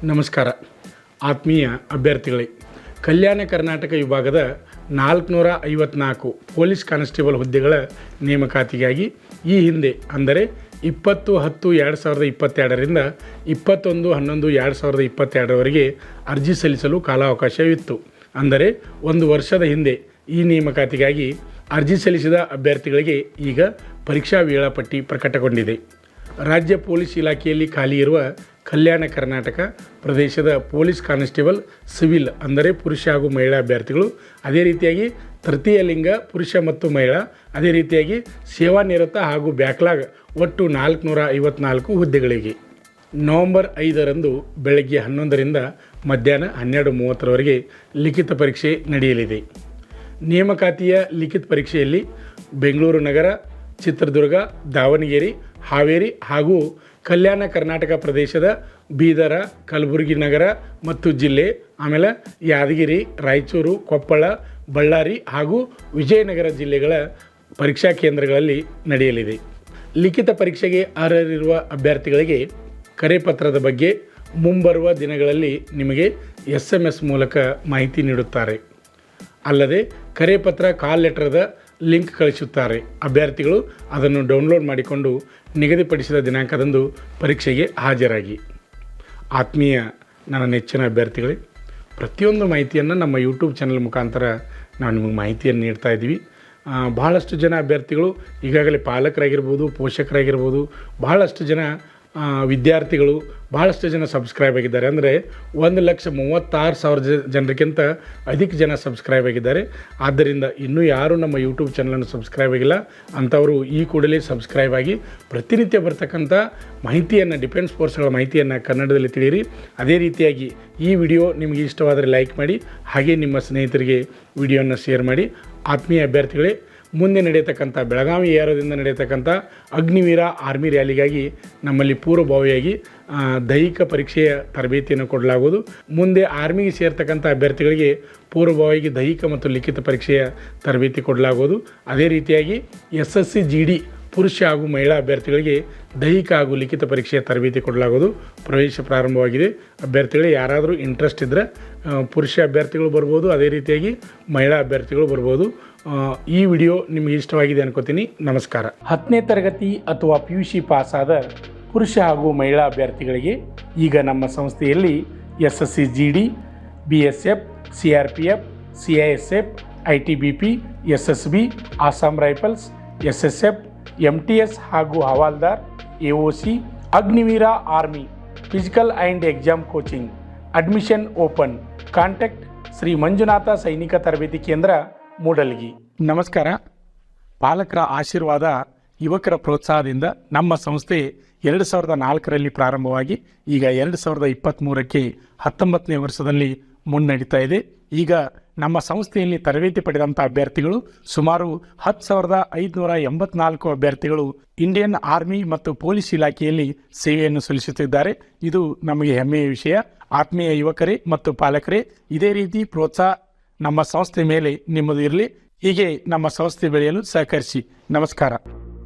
ನಮಸ್ಕಾರ ಆತ್ಮೀಯ ಅಭ್ಯರ್ಥಿಗಳೇ, ಕಲ್ಯಾಣ ಕರ್ನಾಟಕ ವಿಭಾಗದ 454 ಪೊಲೀಸ್ ಕಾನ್ಸ್ಟೇಬಲ್ ಹುದ್ದೆಗಳ ನೇಮಕಾತಿಗಾಗಿ ಈ ಹಿಂದೆ ಅಂದರೆ 20/10/2022ರಿಂದ 21/11/2022ರವರೆಗೆ ಅರ್ಜಿ ಸಲ್ಲಿಸಲು ಕಾಲಾವಕಾಶವಿತ್ತು. ಅಂದರೆ ಒಂದು ವರ್ಷದ ಹಿಂದೆ ಈ ನೇಮಕಾತಿಗಾಗಿ ಅರ್ಜಿ ಸಲ್ಲಿಸಿದ ಅಭ್ಯರ್ಥಿಗಳಿಗೆ ಈಗ ಪರೀಕ್ಷಾ ವೇಳಾಪಟ್ಟಿ ಪ್ರಕಟಗೊಂಡಿದೆ. ರಾಜ್ಯ ಪೊಲೀಸ್ ಇಲಾಖೆಯಲ್ಲಿ ಖಾಲಿ ಇರುವ ಕಲ್ಯಾಣ ಕರ್ನಾಟಕ ಪ್ರದೇಶದ ಪೊಲೀಸ್ ಕಾನ್ಸ್ಟೇಬಲ್ ಸಿವಿಲ್ ಅಂದರೆ ಪುರುಷ ಹಾಗೂ ಮಹಿಳಾ ಅಭ್ಯರ್ಥಿಗಳು, ಅದೇ ರೀತಿಯಾಗಿ ತೃತೀಯ ಲಿಂಗ ಪುರುಷ ಮತ್ತು ಮಹಿಳಾ, ಅದೇ ರೀತಿಯಾಗಿ ಸೇವಾನಿರತ ಹಾಗೂ ಬ್ಯಾಕ್ಲಾಗ್ ಒಟ್ಟು 454 ಹುದ್ದೆಗಳಿಗೆ ನವೆಂಬರ್ 5ರಂದು ಬೆಳಗ್ಗೆ 11ರಿಂದ ಮಧ್ಯಾಹ್ನ 12:30ರವರೆಗೆ ಲಿಖಿತ ಪರೀಕ್ಷೆ ನಡೆಯಲಿದೆ. ನೇಮಕಾತಿಯ ಲಿಖಿತ ಪರೀಕ್ಷೆಯಲ್ಲಿ ಬೆಂಗಳೂರು ನಗರ, ಚಿತ್ರದುರ್ಗ, ದಾವಣಗೆರೆ, ಹಾವೇರಿ ಹಾಗೂ ಕಲ್ಯಾಣ ಕರ್ನಾಟಕ ಪ್ರದೇಶದ ಬೀದರ, ಕಲಬುರಗಿ ನಗರ ಮತ್ತು ಜಿಲ್ಲೆ, ಆಮೇಲೆ ಯಾದಗಿರಿ, ರಾಯಚೂರು, ಕೊಪ್ಪಳ, ಬಳ್ಳಾರಿ ಹಾಗೂ ವಿಜಯನಗರ ಜಿಲ್ಲೆಗಳ ಪರೀಕ್ಷಾ ಕೇಂದ್ರಗಳಲ್ಲಿ ನಡೆಯಲಿದೆ. ಲಿಖಿತ ಪರೀಕ್ಷೆಗೆ ಅರ್ಹರಿರುವ ಅಭ್ಯರ್ಥಿಗಳಿಗೆ ಕರೆಪತ್ರದ ಬಗ್ಗೆ ಮುಂಬರುವ ದಿನಗಳಲ್ಲಿ ನಿಮಗೆ SMS ಮೂಲಕ ಮಾಹಿತಿ ನೀಡುತ್ತಾರೆ. ಅಲ್ಲದೆ ಕರೆಪತ್ರ ಕಾಲ್ ಲೆಟರ್ದ ಲಿಂಕ್ ಕಳಿಸುತ್ತಾರೆ. ಅಭ್ಯರ್ಥಿಗಳು ಅದನ್ನು ಡೌನ್ಲೋಡ್ ಮಾಡಿಕೊಂಡು ನಿಗದಿಪಡಿಸಿದ ದಿನಾಂಕದಂದು ಪರೀಕ್ಷೆಗೆ ಹಾಜರಾಗಿ. ಆತ್ಮೀಯ ನನ್ನ ನೆಚ್ಚಿನ ಅಭ್ಯರ್ಥಿಗಳೇ, ಪ್ರತಿಯೊಂದು ಮಾಹಿತಿಯನ್ನು ನಮ್ಮ ಯೂಟ್ಯೂಬ್ ಚಾನಲ್ ಮುಖಾಂತರ ನಾವು ನಿಮಗೆ ಮಾಹಿತಿಯನ್ನು ನೀಡ್ತಾ ಇದ್ದೀವಿ. ಬಹಳಷ್ಟು ಜನ ಅಭ್ಯರ್ಥಿಗಳು ಈಗಾಗಲೇ ಪಾಲಕರಾಗಿರ್ಬೋದು, ಪೋಷಕರಾಗಿರ್ಬೋದು, ಬಹಳಷ್ಟು ಜನ ವಿದ್ಯಾರ್ಥಿಗಳು, ಭಾಳಷ್ಟು ಜನ ಸಬ್ಸ್ಕ್ರೈಬ್ ಆಗಿದ್ದಾರೆ. ಅಂದರೆ 1,36,000 ಜನರಿಗಿಂತ ಅಧಿಕ ಜನ ಸಬ್ಸ್ಕ್ರೈಬ್ ಆಗಿದ್ದಾರೆ. ಆದ್ದರಿಂದ ಇನ್ನೂ ಯಾರು ನಮ್ಮ ಯೂಟ್ಯೂಬ್ ಚಾನಲನ್ನು ಸಬ್ಸ್ಕ್ರೈಬ್ ಆಗಿಲ್ಲ ಅಂಥವರು ಈ ಕೂಡಲೇ ಸಬ್ಸ್ಕ್ರೈಬ್ ಆಗಿ ಪ್ರತಿನಿತ್ಯ ಬರ್ತಕ್ಕಂಥ ಮಾಹಿತಿಯನ್ನು, ಡಿಫೆನ್ಸ್ ಫೋರ್ಸ್ಗಳ ಮಾಹಿತಿಯನ್ನು ಕನ್ನಡದಲ್ಲಿ ತಿಳಿಯಿರಿ. ಅದೇ ರೀತಿಯಾಗಿ ಈ ವಿಡಿಯೋ ನಿಮಗೆ ಇಷ್ಟವಾದರೆ ಲೈಕ್ ಮಾಡಿ, ಹಾಗೆ ನಿಮ್ಮ ಸ್ನೇಹಿತರಿಗೆ ವಿಡಿಯೋನ ಶೇರ್ ಮಾಡಿ. ಆತ್ಮೀಯ ಅಭ್ಯರ್ಥಿಗಳೇ, ಮುಂದೆ ನಡೆಯತಕ್ಕಂಥ ಬೆಳಗಾವಿ ಏರೋದಿಂದ ನಡೆಯತಕ್ಕಂಥ ಅಗ್ನಿವೀರ ಆರ್ಮಿ ರ್ಯಾಲಿಗಾಗಿ ನಮ್ಮಲ್ಲಿ ಪೂರ್ವಭಾವಿಯಾಗಿ ದೈಹಿಕ ಪರೀಕ್ಷೆಯ ತರಬೇತಿಯನ್ನು ಕೊಡಲಾಗುವುದು. ಮುಂದೆ ಆರ್ಮಿಗೆ ಸೇರ್ತಕ್ಕಂಥ ಅಭ್ಯರ್ಥಿಗಳಿಗೆ ಪೂರ್ವಭಾವಿಯಾಗಿ ದೈಹಿಕ ಮತ್ತು ಲಿಖಿತ ಪರೀಕ್ಷೆಯ ತರಬೇತಿ ಕೊಡಲಾಗುವುದು. ಅದೇ ರೀತಿಯಾಗಿ SSC GD ಪುರುಷ ಹಾಗೂ ಮಹಿಳಾ ಅಭ್ಯರ್ಥಿಗಳಿಗೆ ದೈಹಿಕ ಹಾಗೂ ಲಿಖಿತ ಪರೀಕ್ಷೆಯ ತರಬೇತಿ ಕೊಡಲಾಗುವುದು. ಪ್ರವೇಶ ಪ್ರಾರಂಭವಾಗಿದೆ. ಅಭ್ಯರ್ಥಿಗಳಿಗೆ ಯಾರಾದರೂ ಇಂಟ್ರೆಸ್ಟ್ ಇದ್ದರೆ ಪುರುಷ ಅಭ್ಯರ್ಥಿಗಳು ಬರ್ಬೋದು, ಅದೇ ರೀತಿಯಾಗಿ ಮಹಿಳಾ ಅಭ್ಯರ್ಥಿಗಳು ಬರ್ಬೋದು. ಈ ವಿಡಿಯೋ ನಿಮಗೆ ಇಷ್ಟವಾಗಿದೆ ಅನ್ಕೋತೀನಿ. ನಮಸ್ಕಾರ. 10ನೇ ತರಗತಿ ಅಥವಾ PUC ಪಾಸಾದ ಪುರುಷ ಹಾಗೂ ಮಹಿಳಾ ಅಭ್ಯರ್ಥಿಗಳಿಗೆ ಈಗ ನಮ್ಮ ಸಂಸ್ಥೆಯಲ್ಲಿ SSC GD, BSF, CRPF, CISF, ITBP, SSB, Assam rifles, SSF, MTS ಹಾಗೂ ಹವಾಲ್ದಾರ್, AOC, Agniveer army, physical and exam coaching, admission open. Contact Shri Manjunatha ಸೈನಿಕ ತರಬೇತಿ ಕೇಂದ್ರ, ಮೂಡಲಗಿ. ನಮಸ್ಕಾರ. ಪಾಲಕರ ಆಶೀರ್ವಾದ, ಯುವಕರ ಪ್ರೋತ್ಸಾಹದಿಂದ ನಮ್ಮ ಸಂಸ್ಥೆ 2004ರಲ್ಲಿ ಪ್ರಾರಂಭವಾಗಿ ಈಗ 2023ಕ್ಕೆ 19ನೇ ವರ್ಷದಲ್ಲಿ ಮುನ್ನಡೀತಾ ಇದೆ. ಈಗ ನಮ್ಮ ಸಂಸ್ಥೆಯಲ್ಲಿ ತರಬೇತಿ ಪಡೆದಂಥ ಅಭ್ಯರ್ಥಿಗಳು ಸುಮಾರು 10,584 ಅಭ್ಯರ್ಥಿಗಳು ಇಂಡಿಯನ್ ಆರ್ಮಿ ಮತ್ತು ಪೊಲೀಸ್ ಇಲಾಖೆಯಲ್ಲಿ ಸೇವೆಯನ್ನು ಸಲ್ಲಿಸುತ್ತಿದ್ದಾರೆ. ಇದು ನಮಗೆ ಹೆಮ್ಮೆಯ ವಿಷಯ. ಆತ್ಮೀಯ ಯುವಕರೇ ಮತ್ತು ಪಾಲಕರೇ, ಇದೇ ರೀತಿ ಪ್ರೋತ್ಸಾಹ ನಮ್ಮ ಸಂಸ್ಥೆ ಮೇಲೆ ನಿಮ್ಮದು ಇರಲಿ. ಹೀಗೆ ನಮ್ಮ ಸಂಸ್ಥೆ ಬೆಳೆಯಲು ಸಹಕರಿಸಿ. ನಮಸ್ಕಾರ.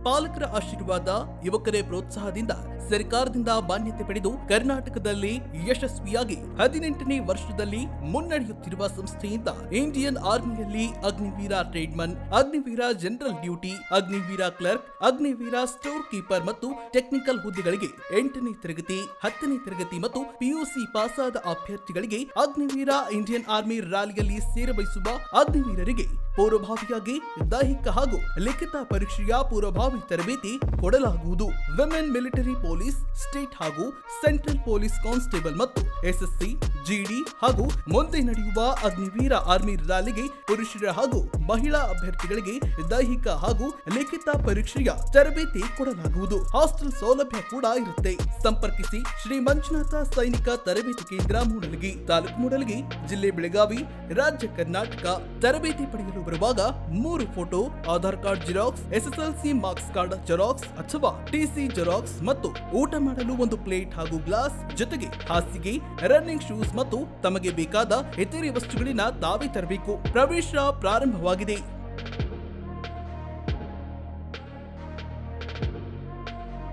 ಪಾಲಕರ ಆಶೀರ್ವಾದ, ಯುವಕರೇ ಪ್ರೋತ್ಸಾಹದಿಂದ ಸರ್ಕಾರದಿಂದ ಮಾನ್ಯತೆ ಪಡೆದು ಕರ್ನಾಟಕದಲ್ಲಿ ಯಶಸ್ವಿಯಾಗಿ 18ನೇ ವರ್ಷದಲ್ಲಿ ಮುನ್ನಡೆಯುತ್ತಿರುವ ಸಂಸ್ಥೆಯಿಂದ ಇಂಡಿಯನ್ ಆರ್ಮಿಯಲ್ಲಿ Agniveer tradesman, Agniveer general duty, Agniveer clerk, Agniveer store keeper ಮತ್ತು ಟೆಕ್ನಿಕಲ್ ಹುದ್ದೆಗಳಿಗೆ 8ನೇ ತರಗತಿ, 10ನೇ ತರಗತಿ ಮತ್ತು PUC ಪಾಸಾದ ಅಭ್ಯರ್ಥಿಗಳಿಗೆ ಅಗ್ನಿವೀರ ಇಂಡಿಯನ್ ಆರ್ಮಿ ರ್ಯಾಲಿಯಲ್ಲಿ ಸೇರಬಯಸುವ ಅಗ್ನಿವೀರರಿಗೆ ಪೂರ್ವಭಾವಿಯಾಗಿ ದೈಹಿಕ ಹಾಗೂ ಲಿಖಿತ ಪರೀಕ್ಷೆಯ ಪೂರ್ವಭಾವಿ ತರಬೇತಿ ಕೊಡಲಾಗುವುದು. ವಿಮೆನ್ ಮಿಲಿಟರಿ ಪೊಲೀಸ್, ಸ್ಟೇಟ್ ಹಾಗೂ ಸೆಂಟ್ರಲ್ ಪೊಲೀಸ್ ಕಾನ್ಸ್ಟೇಬಲ್ ಮತ್ತು SSC GD ಹಾಗೂ ಮುಂದೆ ನಡೆಯುವ ಅಗ್ನಿವೀರ ಆರ್ಮಿ ರ್ಯಾಲಿಗೆ ಪುರುಷರ ಹಾಗೂ ಮಹಿಳಾ ಅಭ್ಯರ್ಥಿಗಳಿಗೆ ದೈಹಿಕ ಹಾಗೂ ಲಿಖಿತ ಪರೀಕ್ಷೆಯ ತರಬೇತಿ ಕೊಡಲಾಗುವುದು. ಹಾಸ್ಟೆಲ್ ಸೌಲಭ್ಯ ಕೂಡ ಇರುತ್ತೆ. ಸಂಪರ್ಕಿಸಿ ಶ್ರೀ ಮಂಜುನಾಥ ಸೈನಿಕ ತರಬೇತಿ ಕೇಂದ್ರ, ಮೂಡಲಗಿ, ತಾಲೂಕು ಮೂಡಲಗಿ, ಜಿಲ್ಲೆ ಬೆಳಗಾವಿ, ರಾಜ್ಯ ಕರ್ನಾಟಕ. ತರಬೇತಿ ಪಡೆಯಲು ಬರುವಾಗ 3 photo, Aadhaar card xerox, SSLC marks card xerox ಅಥವಾ TC ಜೆರಾಕ್ಸ್ ಮತ್ತು ಊಟ ಮಾಡಲು 1 ಪ್ಲೇಟ್ ಹಾಗೂ ಗ್ಲಾಸ್, ಜೊತೆಗೆ ಹಾಸಿಗೆ, ರನ್ನಿಂಗ್ ಶೂಸ್ ಮತ್ತು ತಮಗೆ ಬೇಕಾದ ಇತರೆ ವಸ್ತುಗಳಿನ ತಾವೇ ತರಬೇಕು. ಪ್ರವೇಶ ಪ್ರಾರಂಭವಾಗಿದೆ.